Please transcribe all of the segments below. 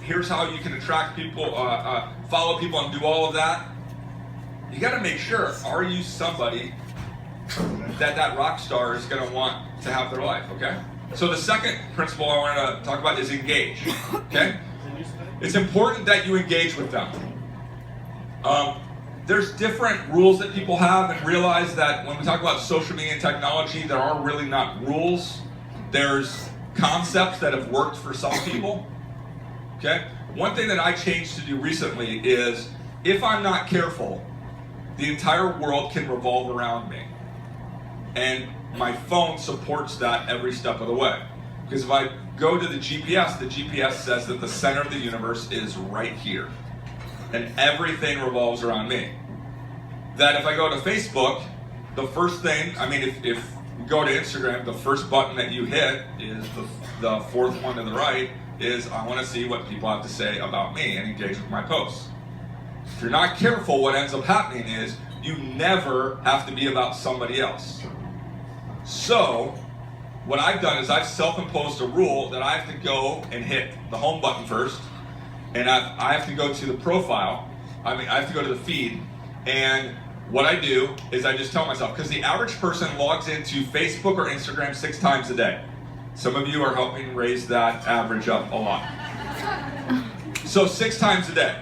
here's how you can attract people, follow people and do all of that. You got to make sure, are you somebody that rock star is going to want to have their life, okay? So the second principle I want to talk about is engage, okay? It's important that you engage with them. There's different rules that people have, and realize that when we talk about social media and technology, there are really not rules. There's concepts that have worked for some people, okay? One thing that I changed to do recently is, if I'm not careful, the entire world can revolve around me. And my phone supports that every step of the way. Because if I go to the GPS says that the center of the universe is right here. And everything revolves around me. That if I go to Facebook, the first thing, if you go to Instagram, the first button that you hit is the fourth one to the right, is I want to see what people have to say about me and engage with my posts. If you're not careful, what ends up happening is you never have to be about somebody else. So, what I've done is I've self-imposed a rule that I have to go and hit the home button first, and I have to go to the profile, I have to go to the feed, and what I do is I just tell myself, because the average person logs into Facebook or Instagram 6 times a day. Some of you are helping raise that average up a lot. So 6 times a day.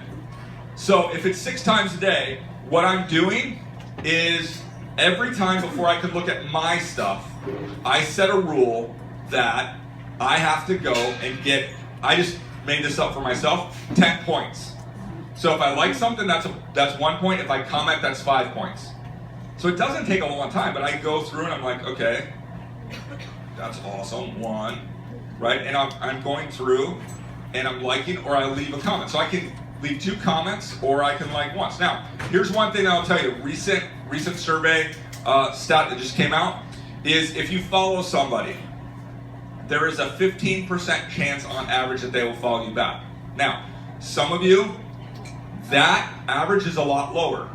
So if it's 6 times a day, what I'm doing is every time before I can look at my stuff, I set a rule that I have to go and get, I just made this up for myself, 10 points. So if I like something, that's 1 point. If I comment, that's 5 points. So it doesn't take a long time, but I go through and I'm like, okay, that's awesome, 1, right? And I'm going through and I'm liking, or I leave a comment. So I can leave 2 comments, or I can like once. Now, here's one thing I'll tell you. Recent survey stat that just came out is, if you follow somebody, there is a 15% chance on average that they will follow you back. Now, some of you, that average is a lot lower.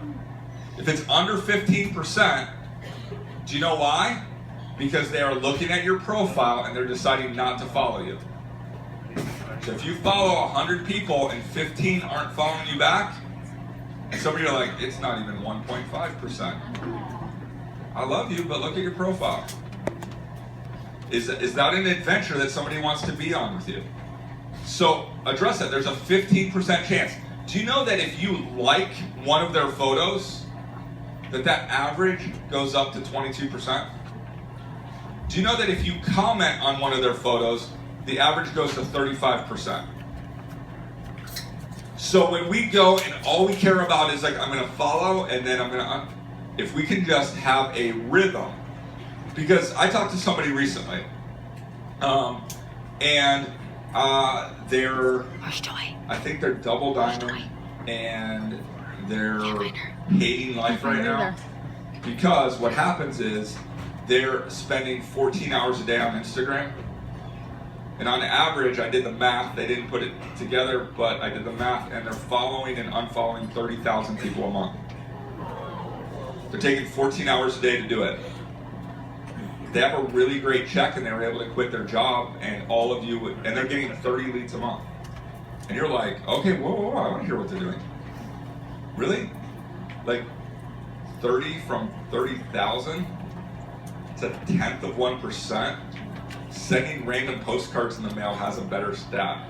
If it's under 15%, do you know why? Because they are looking at your profile and they're deciding not to follow you. So if you follow 100 people and 15 aren't following you back, and some of you are like, it's not even 1.5%. I love you, but look at your profile. Is that an adventure that somebody wants to be on with you? So address that. There's a 15% chance. Do you know that if you like one of their photos, that average goes up to 22%? Do you know that if you comment on one of their photos, the average goes to 35%? So when we go and all we care about is like, I'm going to follow and then I'm going to, if we can just have a rhythm. Because I talked to somebody recently, and I think they're double diamond, and they're hating life right now. Because what happens is they're spending 14 hours a day on Instagram. And on average, I did the math, they didn't put it together, but I did the math, and they're following and unfollowing 30,000 people a month. They're taking 14 hours a day to do it. They have a really great check, and they were able to quit their job, and all of you, and they're getting 30 leads a month. And you're like, okay, whoa, I want to hear what they're doing. Really? Like 30 from 30,000? It's 0.1%. Sending random postcards in the mail has a better stat.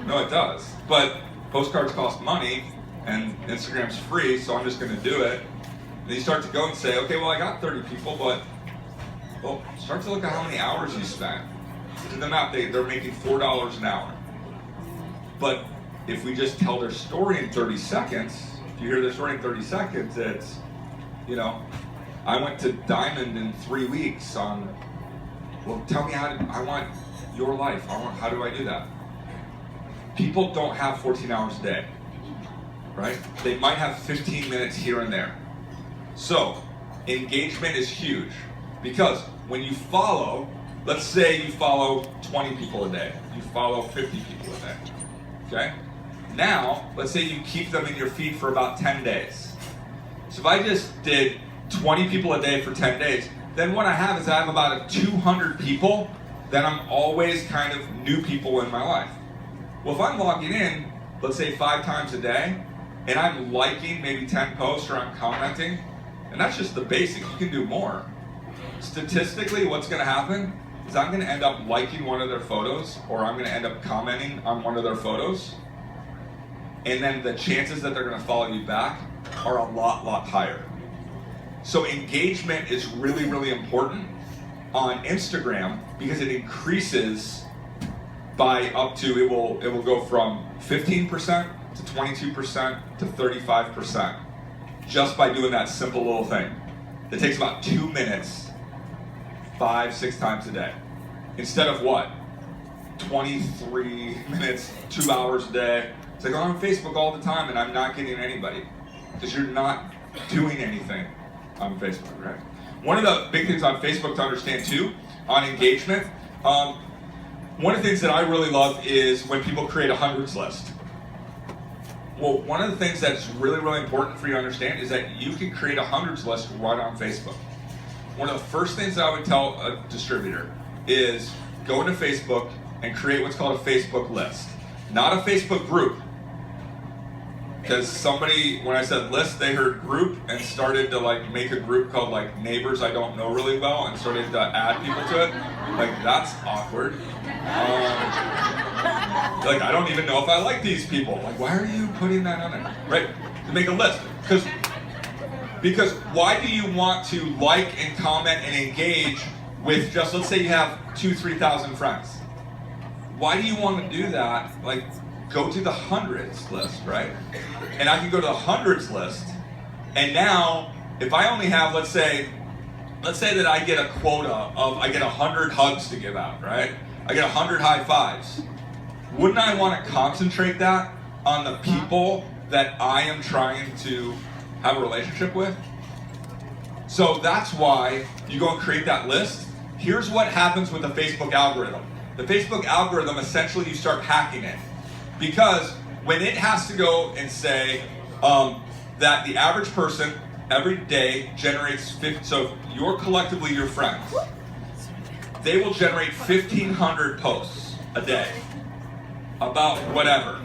No, it does. But postcards cost money, and Instagram's free, so I'm just going to do it. And you start to go and say, okay, well, I got 30 people, but well, start to look at how many hours you spent. Do the math, they're making $4 an hour. But if we just tell their story in 30 seconds, if you hear their story in 30 seconds, it's, I went to Diamond in 3 weeks on, well, tell me I want your life. How do I do that? People don't have 14 hours a day, right? They might have 15 minutes here and there. So, engagement is huge. Because when you follow, let's say you follow 20 people a day, you follow 50 people a day, okay? Now, let's say you keep them in your feed for about 10 days. So if I just did 20 people a day for 10 days, then what I have is I have about 200 people that I'm always kind of new people in my life. Well, if I'm logging in, let's say 5 times a day, and I'm liking maybe 10 posts or I'm commenting, and that's just the basic, you can do more. Statistically, what's going to happen is I'm going to end up liking one of their photos, or I'm going to end up commenting on one of their photos, and then the chances that they're going to follow you back are a lot higher. So engagement is really, really important on Instagram because it increases by up to, it will go from 15% to 22% to 35% just by doing that simple little thing. It takes about 2 minutes, 5-6 times a day. Instead of what? 23 minutes, 2 hours a day. It's like, I'm on Facebook all the time and I'm not getting anybody. Because you're not doing anything on Facebook, right? One of the big things on Facebook to understand too, on engagement, one of the things that I really love is when people create a hundreds list. Well, one of the things that's really, really important for you to understand is that you can create a hundreds list right on Facebook. One of the first things that I would tell a distributor is go into Facebook and create what's called a Facebook list. Not a Facebook group. Because somebody, when I said list, they heard group and started to like make a group called like neighbors I don't know really well and started to add people to it. Like, that's awkward. Like, I don't even know if I like these people. Like, why are you putting that on there? Right? To make a list. Because why do you want to like and comment and engage with just, let's say you have 2,000-3,000 friends. Why do you want to do that? Like, go to the hundreds list, right? And I can go to the hundreds list, and now, if I only have, let's say that I get a quota of, I get 100 hugs to give out, right? I get 100 high fives. Wouldn't I want to concentrate that on the people that I am trying to have a relationship with? So that's why you go and create that list. Here's what happens with the Facebook algorithm. The Facebook algorithm, essentially you start hacking it. Because when it has to go and say that the average person every day generates, so you're collectively your friends, they will generate 1,500 posts a day about whatever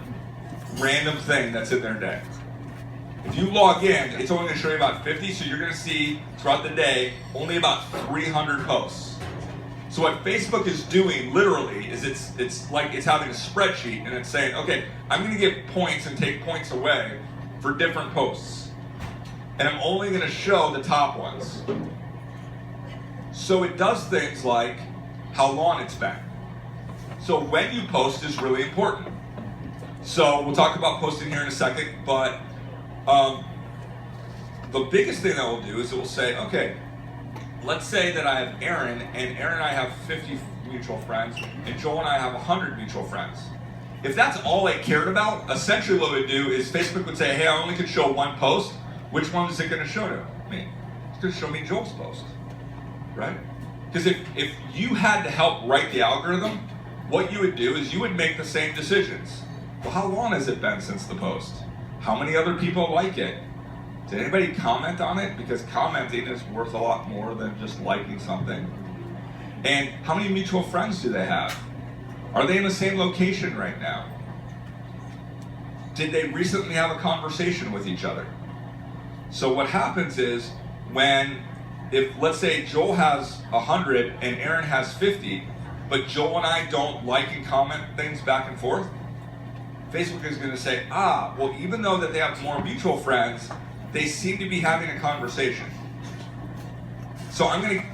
random thing that's in their day. If you log in, it's only going to show you about 50, so you're going to see throughout the day only about 300 posts. So what Facebook is doing literally is it's like it's having a spreadsheet and it's saying, okay, I'm going to give points and take points away for different posts. And I'm only going to show the top ones. So it does things like how long it's been. So when you post is really important. So we'll talk about posting here in a second, but the biggest thing that we'll do is it will say, okay, let's say that I have Aaron, and Aaron and I have 50 mutual friends, and Joel and I have 100 mutual friends. If that's all I cared about, essentially what it would do is Facebook would say, hey, I only can show one post. Which one is it going to show to me? It's going to show me Joel's post, right? Because if you had to help write the algorithm, what you would do is you would make the same decisions. Well, how long has it been since the post? How many other people like it? Did anybody comment on it? Because commenting is worth a lot more than just liking something. And how many mutual friends do they have? Are they in the same location right now? Did they recently have a conversation with each other? So what happens is if let's say Joel has 100 and Aaron has 50, but Joel and I don't like and comment things back and forth, Facebook is going to say, well, even though that they have more mutual friends, they seem to be having a conversation. So I'm going to